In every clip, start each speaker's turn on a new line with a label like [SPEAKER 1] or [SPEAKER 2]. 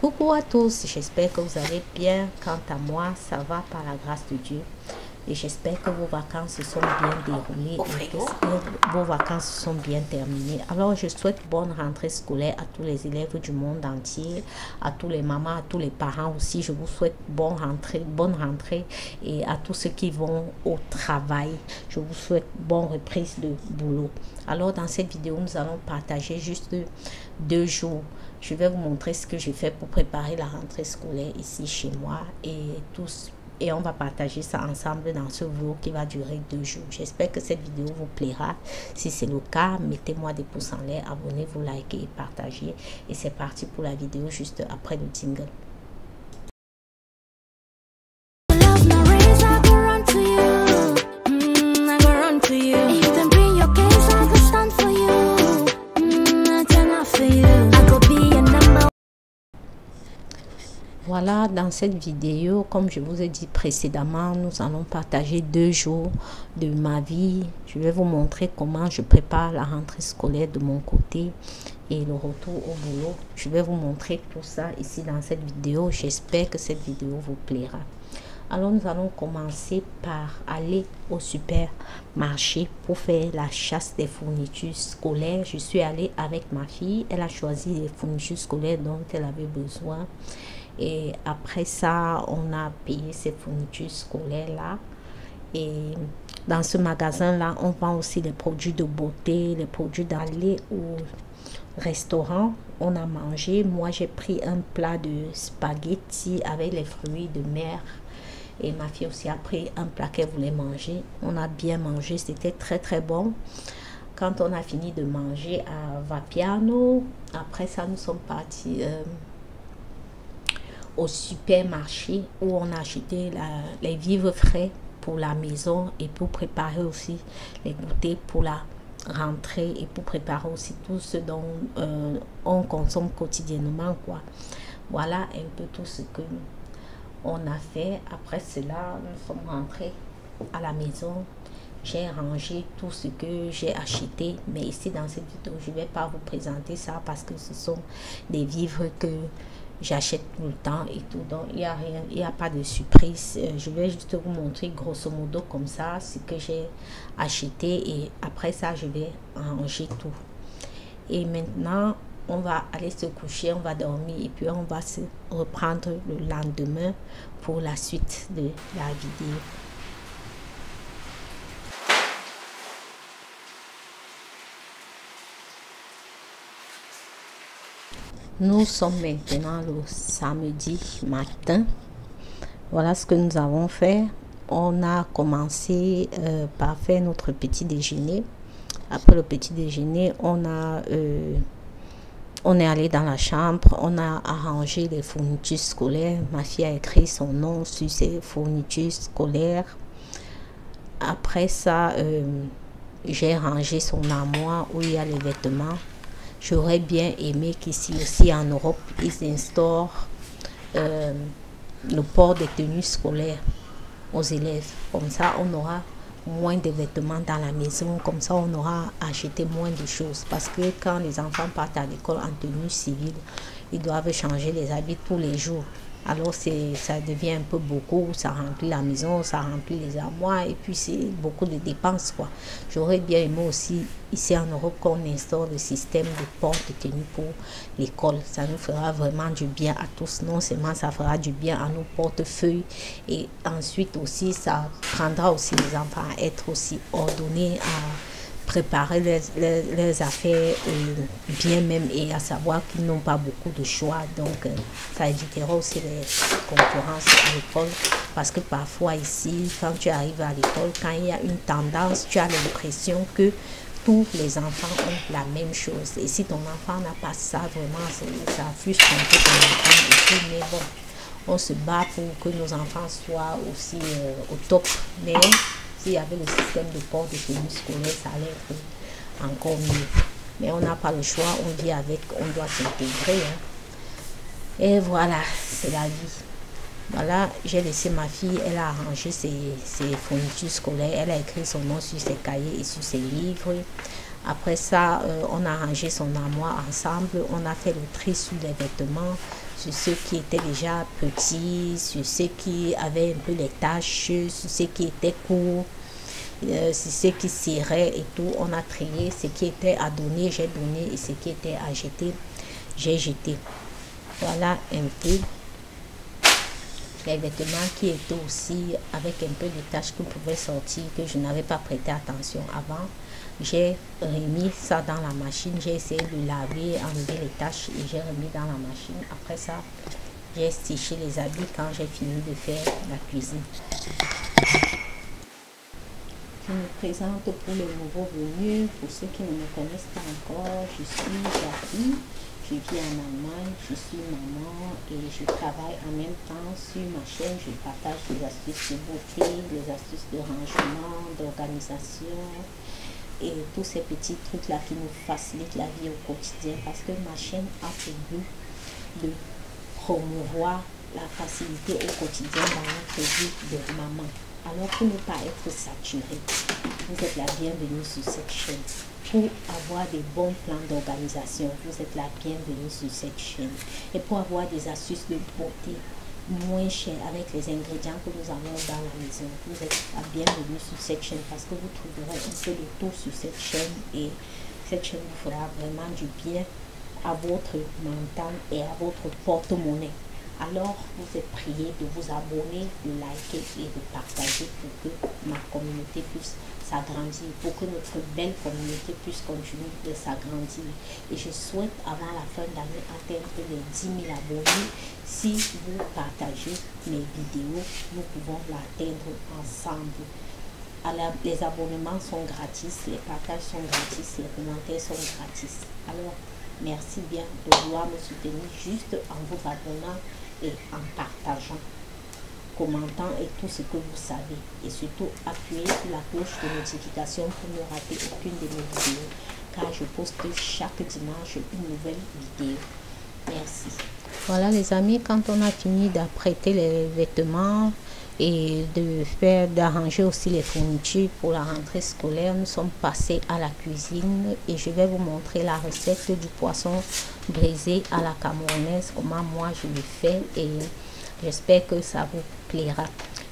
[SPEAKER 1] Coucou à tous, j'espère que vous allez bien. Quant à moi, ça va par la grâce de Dieu. Et j'espère que vos vacances se sont bien déroulées et que vos vacances sont bien terminées. Alors, je souhaite bonne rentrée scolaire à tous les élèves du monde entier, à tous les mamans, à tous les parents aussi. Je vous souhaite bonne rentrée et à tous ceux qui vont au travail. Je vous souhaite bonne reprise de boulot. Alors, dans cette vidéo, nous allons partager juste 2 jours. Je vais vous montrer ce que j'ai fait pour préparer la rentrée scolaire ici chez moi et on va partager ça ensemble dans ce vlog qui va durer 2 jours. J'espère que cette vidéo vous plaira. Si c'est le cas, mettez-moi des pouces en l'air, abonnez-vous, likez et partagez. Et c'est parti pour la vidéo juste après le jingle. Voilà, dans cette vidéo, comme je vous ai dit précédemment, nous allons partager 2 jours de ma vie. Je vais vous montrer comment je prépare la rentrée scolaire de mon côté et le retour au boulot. Je vais vous montrer tout ça ici dans cette vidéo. J'espère que cette vidéo vous plaira. Alors, nous allons commencer par aller au supermarché pour faire la chasse des fournitures scolaires. Je suis allée avec ma fille. Elle a choisi les fournitures scolaires dont elle avait besoin. Et après ça, on a payé ces fournitures scolaires-là. Et dans ce magasin-là, on vend aussi les produits de beauté, les produits d'aller au restaurant. On a mangé. Moi, j'ai pris un plat de spaghetti avec les fruits de mer. Et ma fille aussi a pris un plat qu'elle voulait manger. On a bien mangé. C'était très, très bon. Quand on a fini de manger à Vapiano, après ça, nous sommes partis au supermarché où on a acheté les vivres frais pour la maison et pour préparer aussi les goûters pour la rentrée et pour préparer aussi tout ce dont on consomme quotidiennement, quoi. Voilà un peu tout ce que on a fait. Après cela, nous sommes rentrés à la maison. J'ai rangé tout ce que j'ai acheté, mais ici dans cette vidéo, je ne vais pas vous présenter ça parce que ce sont des vivres que j'achète tout le temps et tout, donc il n'y a rien, il n'y a pas de surprise. Je vais juste vous montrer grosso modo comme ça ce que j'ai acheté et après ça je vais ranger tout. Et maintenant on va aller se coucher, on va dormir et puis on va se reprendre le lendemain pour la suite de la vidéo. Nous sommes maintenant le samedi matin. Voilà ce que nous avons fait. On a commencé par faire notre petit déjeuner. Après le petit déjeuner, on est allé dans la chambre. On a arrangé les fournitures scolaires. Ma fille a écrit son nom sur ses fournitures scolaires. Après ça, j'ai rangé son armoire où il y a les vêtements. J'aurais bien aimé qu'ici aussi en Europe, ils instaurent le port des tenues scolaires aux élèves. Comme ça, on aura moins de vêtements dans la maison. Comme ça, on aura acheté moins de choses. Parce que quand les enfants partent à l'école en tenue civile, ils doivent changer les habits tous les jours. Alors, ça devient un peu beaucoup. Ça remplit la maison, ça remplit les armoires. Et puis, c'est beaucoup de dépenses, quoi. J'aurais bien aimé aussi, ici en Europe, qu'on instaure le système de port de tenue pour l'école. Ça nous fera vraiment du bien à tous. Non seulement ça fera du bien à nos portefeuilles. Et ensuite aussi, ça prendra aussi les enfants à être aussi ordonnés, à préparer les affaires bien même et à savoir qu'ils n'ont pas beaucoup de choix. Donc, ça évitera aussi les concurrences à l'école parce que parfois ici, quand tu arrives à l'école, quand il y a une tendance, tu as l'impression que tous les enfants ont la même chose. Et si ton enfant n'a pas ça, vraiment, ça frustre un peu ton enfant. Et puis, mais bon, on se bat pour que nos enfants soient aussi au top. Mais s'il y avait le système de port de tenue scolaire, ça allait être encore mieux. Mais on n'a pas le choix, on vit avec, on doit s'intégrer. Hein. Et voilà, c'est la vie. Voilà, j'ai laissé ma fille, elle a arrangé ses fournitures scolaires, elle a écrit son nom sur ses cahiers et sur ses livres. Après ça, on a rangé son armoire ensemble. On a fait le tri sur les vêtements, sur ceux qui étaient déjà petits, sur ceux qui avaient un peu les taches, sur ceux qui étaient courts, sur ceux qui serraient et tout. On a trié ce qui était à donner, j'ai donné, et ce qui était à jeter, j'ai jeté. Voilà un peu les vêtements qui étaient aussi avec un peu de taches qui pouvaient sortir, que je n'avais pas prêté attention avant. J'ai remis ça dans la machine, j'ai essayé de laver, enlever les taches et j'ai remis dans la machine. Après ça, j'ai stiché les habits quand j'ai fini de faire la cuisine. Je me présente pour les nouveaux venus. Pour ceux qui ne me connaissent pas encore, je suis Jackie. Je vis en Allemagne, je suis maman et je travaille en même temps sur ma chaîne. Je partage les astuces de beauté, les astuces de rangement, d'organisation et tous ces petits trucs-là qui nous facilitent la vie au quotidien, parce que ma chaîne a pour but de promouvoir la facilité au quotidien dans notre vie de maman. Alors, pour ne pas être saturé, vous êtes la bienvenue sur cette chaîne. Pour avoir des bons plans d'organisation, vous êtes la bienvenue sur cette chaîne. Et pour avoir des astuces de beauté moins chères avec les ingrédients que nous avons dans la maison, vous êtes la bienvenue sur cette chaîne, parce que vous trouverez un peu de tout sur cette chaîne et cette chaîne vous fera vraiment du bien à votre mental et à votre porte-monnaie. Alors, vous êtes prié de vous abonner, de liker et de partager pour que ma communauté puisse s'agrandir, pour que notre belle communauté puisse continuer de s'agrandir. Et je souhaite, avant la fin d'année, atteindre les 10 000 abonnés. Si vous partagez mes vidéos, nous pouvons l'atteindre ensemble. Alors, les abonnements sont gratis, les partages sont gratis, les commentaires sont gratis. Alors, merci bien de vouloir me soutenir juste en vous abonnant et en partageant, commentant et tout ce que vous savez. Et surtout, appuyez sur la cloche de notification pour ne rater aucune de mes vidéos, car je poste chaque dimanche une nouvelle vidéo. Merci. Voilà les amis, quand on a fini d'apprêter les vêtements et d'arranger aussi les fournitures pour la rentrée scolaire, nous sommes passés à la cuisine et je vais vous montrer la recette du poisson braisé à la camerounaise, comment moi je le fais, et j'espère que ça vous plaira.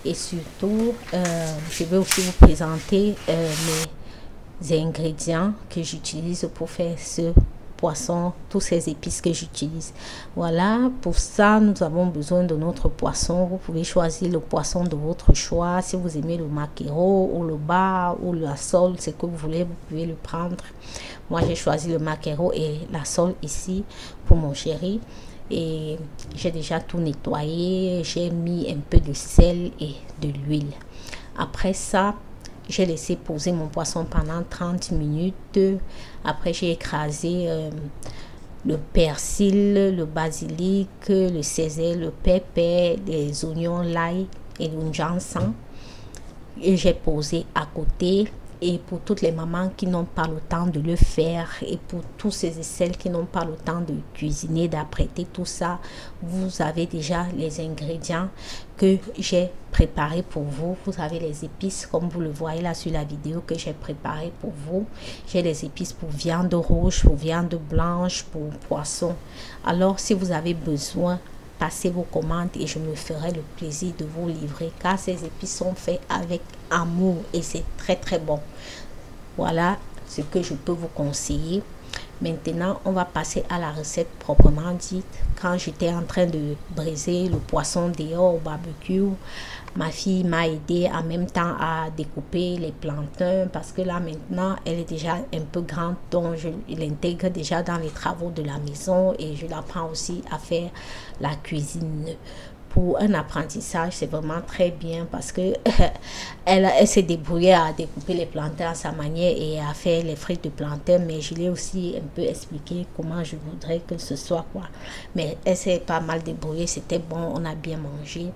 [SPEAKER 1] Et surtout, je vais aussi vous présenter mes ingrédients que j'utilise pour faire ce poisson, tous ces épices que j'utilise. Voilà, pour ça nous avons besoin de notre poisson. Vous pouvez choisir le poisson de votre choix. Si vous aimez le maquereau ou le bar ou la sole, ce que vous voulez, vous pouvez le prendre. Moi j'ai choisi le maquereau et la sole ici pour mon chéri. Et j'ai déjà tout nettoyé, j'ai mis un peu de sel et de l'huile. Après ça, j'ai laissé poser mon poisson pendant 30 minutes. Après, j'ai écrasé le persil, le basilic, le sésame, le pépé, les oignons, l'ail et le ginseng. Et j'ai posé à côté. Et pour toutes les mamans qui n'ont pas le temps de le faire, et pour tous ces et celles qui n'ont pas le temps de cuisiner, d'apprêter tout ça, vous avez déjà les ingrédients que j'ai préparés pour vous. Vous avez les épices comme vous le voyez là sur la vidéo que j'ai préparé pour vous. J'ai les épices pour viande rouge, pour viande blanche, pour poisson. Alors si vous avez besoin, passez vos commandes et je me ferai le plaisir de vous livrer, car ces épices sont faits avec amour et c'est très très bon. Voilà ce que je peux vous conseiller. Maintenant, on va passer à la recette proprement dite. Quand j'étais en train de braiser le poisson dehors au barbecue, ma fille m'a aidé en même temps à découper les plantains, parce que là maintenant elle est déjà un peu grande, donc je l'intègre déjà dans les travaux de la maison et je l'apprends aussi à faire la cuisine. Pour un apprentissage, c'est vraiment très bien parce que elle s'est débrouillée à découper les plantains à sa manière et à faire les frites de plantain, mais je l'ai aussi un peu expliqué comment je voudrais que ce soit quoi. Mais elle s'est pas mal débrouillée, c'était bon, on a bien mangé.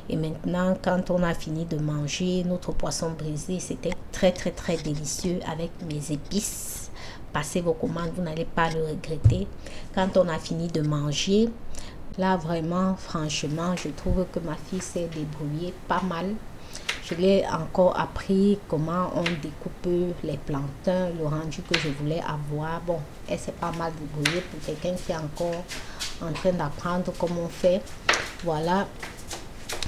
[SPEAKER 1] Et maintenant, quand on a fini de manger notre poisson brisé, c'était très très très délicieux avec mes épices. Passez vos commandes, vous n'allez pas le regretter. Quand on a fini de manger, là vraiment, franchement, je trouve que ma fille s'est débrouillée pas mal. Je l'ai encore appris comment on découpe les plantains, le rendu que je voulais avoir. Bon, elle s'est pas mal débrouillée pour quelqu'un qui est encore en train d'apprendre comment on fait. Voilà.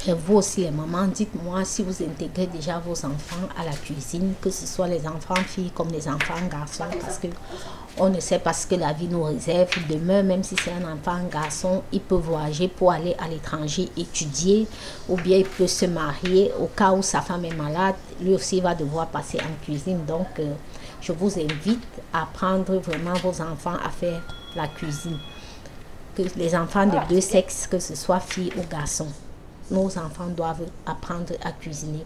[SPEAKER 1] Et vous aussi, les mamans, dites-moi si vous intégrez déjà vos enfants à la cuisine, que ce soit les enfants filles comme les enfants garçons, parce que on ne sait pas ce que la vie nous réserve. Demain, même si c'est un enfant garçon, il peut voyager pour aller à l'étranger étudier, ou bien il peut se marier. Au cas où sa femme est malade, lui aussi va devoir passer en cuisine. Donc, je vous invite à apprendre vraiment vos enfants à faire la cuisine. Que les enfants de deux sexes, que ce soit filles ou garçons, nos enfants doivent apprendre à cuisiner.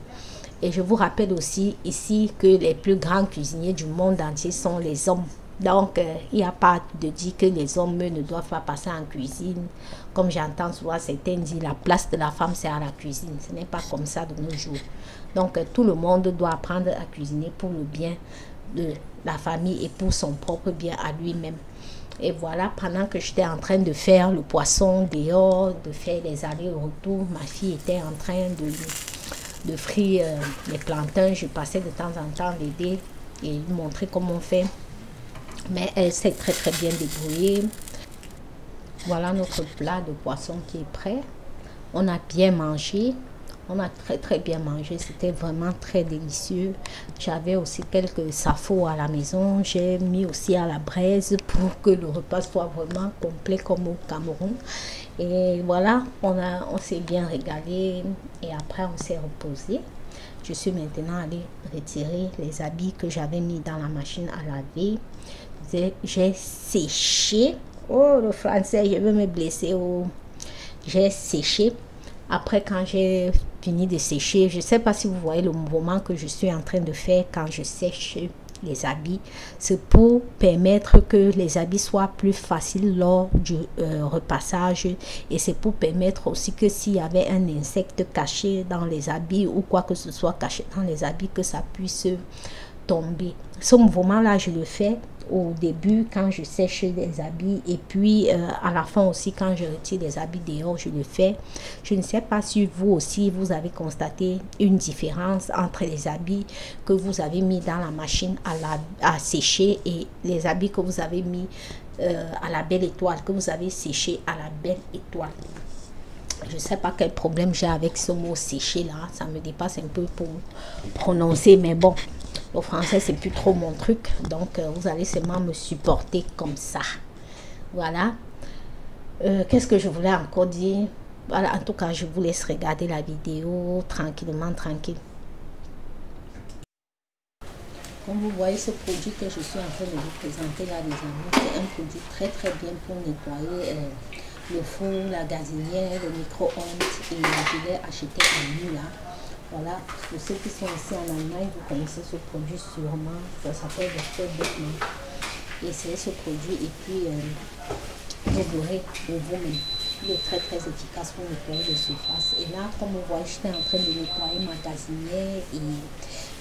[SPEAKER 1] Et je vous rappelle aussi ici que les plus grands cuisiniers du monde entier sont les hommes. Donc, il n'y a pas de dire que les hommes ne doivent pas passer en cuisine. Comme j'entends souvent certains dire, la place de la femme, c'est à la cuisine. Ce n'est pas comme ça de nos jours. Donc, tout le monde doit apprendre à cuisiner pour le bien de la famille et pour son propre bien à lui-même. Et voilà, pendant que j'étais en train de faire le poisson dehors, de faire les allers-retours, ma fille était en train de frire les plantains. Je passais de temps en temps l'aider et lui montrer comment on fait. Mais elle s'est très très bien débrouillée. Voilà notre plat de poisson qui est prêt. On a bien mangé. On a très très bien mangé, c'était vraiment très délicieux. J'avais aussi quelques safos à la maison, j'ai mis aussi à la braise pour que le repas soit vraiment complet comme au Cameroun. Et voilà, on s'est bien régalé et après on s'est reposé. Je suis maintenant allée retirer les habits que j'avais mis dans la machine à laver. J'ai séché. Oh, le français, je veux me blesser. Oh. J'ai séché. Après, quand j'ai fini de sécher, je ne sais pas si vous voyez le mouvement que je suis en train de faire quand je sèche les habits. C'est pour permettre que les habits soient plus faciles lors du repassage. Et c'est pour permettre aussi que s'il y avait un insecte caché dans les habits ou quoi que ce soit caché dans les habits, que ça puisse tomber. Ce mouvement-là, je le fais au début quand je sèche les habits et puis à la fin aussi quand je retire les habits dehors, je le fais. Je ne sais pas si vous aussi vous avez constaté une différence entre les habits que vous avez mis dans la machine à sécher et les habits que vous avez mis à la belle étoile, que vous avez séché à la belle étoile. Je ne sais pas quel problème j'ai avec ce mot séché là, ça me dépasse un peu pour prononcer, mais bon, le français c'est plus trop mon truc, donc vous allez seulement me supporter comme ça. Voilà. Qu'est-ce que je voulais encore dire? Voilà, en tout cas, je vous laisse regarder la vidéo tranquillement, tranquille. Comme vous voyez, ce produit que je suis en train de vous présenter là, les amis, c'est un produit très très bien pour nettoyer le four, la gazinière, le micro-ondes, et je l'ai acheté à lui là. Voilà, pour ceux qui sont ici en Allemagne, vous connaissez ce produit sûrement, ça s'appelle le Feuille. Essayez ce produit et puis vous verrez de vous-même. Il est très très efficace pour nettoyer les surfaces. Et là, comme vous voyez, j'étais en train de nettoyer ma gazinière et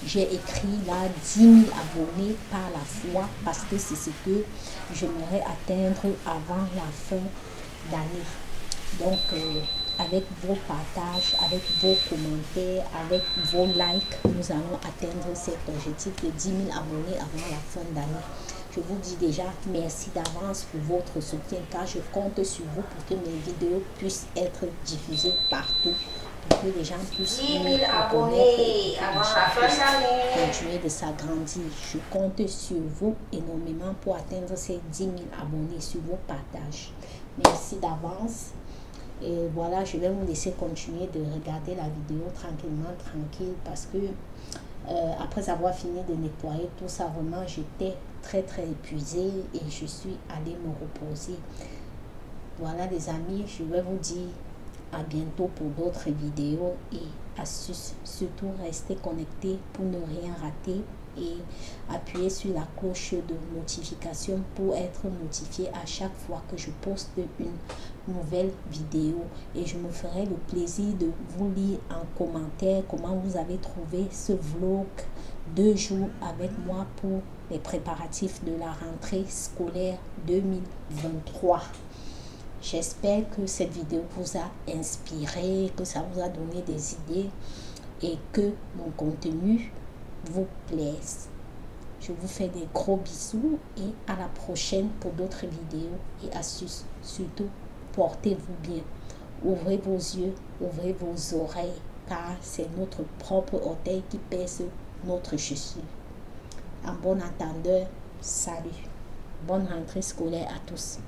[SPEAKER 1] j'ai écrit là 10 000 abonnés par la fois parce que c'est ce que j'aimerais atteindre avant la fin d'année. Donc, avec vos partages, avec vos commentaires, avec vos likes, nous allons atteindre cet objectif de 10 000 abonnés avant la fin d'année. Je vous dis déjà merci d'avance pour votre soutien car je compte sur vous pour que mes vidéos puissent être diffusées partout, pour que les gens puissent me connaître et continuer de s'agrandir. Je compte sur vous énormément pour atteindre ces 10 000 abonnés sur vos partages. Merci d'avance. Et voilà, je vais vous laisser continuer de regarder la vidéo tranquillement, tranquille, parce que après avoir fini de nettoyer tout ça, vraiment, j'étais très très épuisée et je suis allée me reposer. Voilà les amis, je vais vous dire à bientôt pour d'autres vidéos et astuces. Surtout, restez connectés pour ne rien rater et appuyez sur la cloche de notification pour être notifié à chaque fois que je poste une nouvelle vidéo. Et je me ferai le plaisir de vous lire en commentaire comment vous avez trouvé ce vlog 2 jours avec moi pour les préparatifs de la rentrée scolaire 2023. J'espère que cette vidéo vous a inspiré, que ça vous a donné des idées. et que mon contenu vous plaise. Je vous fais des gros bisous et à la prochaine pour d'autres vidéos et astuces. Surtout, portez-vous bien. Ouvrez vos yeux, ouvrez vos oreilles, car c'est notre propre orteil qui pèse notre chaussure. En bon entendeur, salut. Bonne rentrée scolaire à tous.